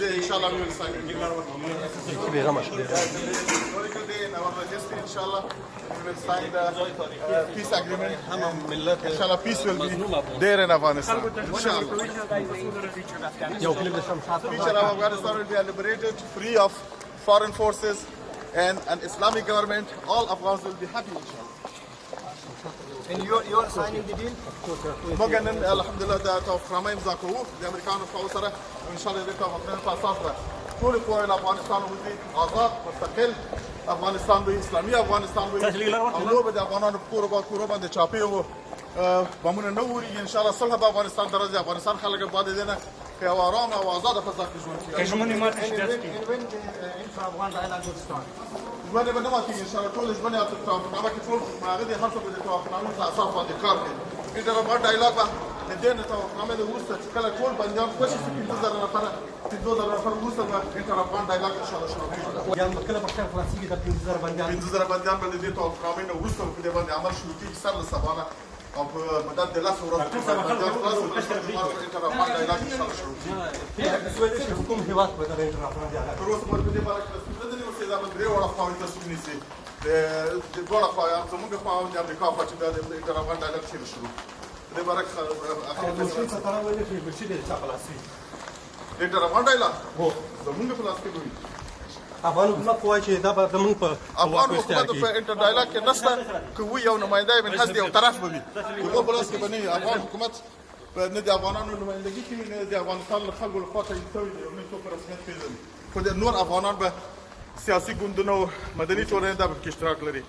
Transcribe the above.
Inshallah, we will sign it. Very much. Historical day in our history, inshallah, we will sign the peace agreement. Inshallah, peace will be there in Afghanistan. Inshallah. Future of Afghanistan will be liberated, free of foreign forces and an Islamic government. All Afghans will be happy, inshallah. And you're signing the deal? موږ نن الحمدلله د توافقنامه امضا کوو د امریکانو په سره ان شاء الله د توافقنامې په اساس به ټول قوې افغانستان وځي آزاد مستقل افغانستان وي اسلامي افغانستان وي او نو به د افغانانو په کور باندې چاپی وو بمونه نه وری ان شاء الله صلح په افغانستان درځي افغانستان خلک باندې دینه په آرام او آزاد فضا کې ژوند کوي کشمونی مات Afghan dialogue will start. ژوند به نه ماتي ان شاء الله ټول ژوند او توافقنامه کې ټول هغه د هڅو په توافقنامه په اساس باندې کار کوي انټرابار ډایلاګ د دې نه توافقنامه د وروسته چې کله ټول بندیان خوشي شي 15000 نفر 15000 نفر وروسته به انټرابار ډایلاګ ان شاء الله شروع کیږي یا کله په خپل خلاصي کې د 15000 بندیان 15000 بندیان به د دې توافقنامې نه وروسته په دې باندې عمل شروع کیږي سر له سبانه او په مدت د لاس ورځې انټرابار ډایلاګ ان شاء الله شروع کیږي حکومت هیواد په دغه انټرابار ډایلاګ تر اوسه پورې په دې باندې د دې مسایل باندې درې وړه خواوې تصمیم نیسي د دوه خواوې زموږ خواوې د امریکا خوا چې د انټرابار ډایلاګ شروع د برک مشکل څه تر ولې چې بشي د خلاصي د انټرابار ډایلاګ هو زموږ په لاس کې وي افغان حکومت کوی چې دا به زموږ په افغان حکومت په انټر ډایلاګ کې نشته کوي یو نماینده من حزب یو طرف به وي یو په لاس کې بنې افغان حکومت نه د افغانانو نمائندګي کوي نه د افغانستان له خلکو لخوا ته شوی دی نه څوک رسمیت پیژني خو د نور افغانان به سیاسي ګوندونو مدني ټولنې دا په کې اشتراک لري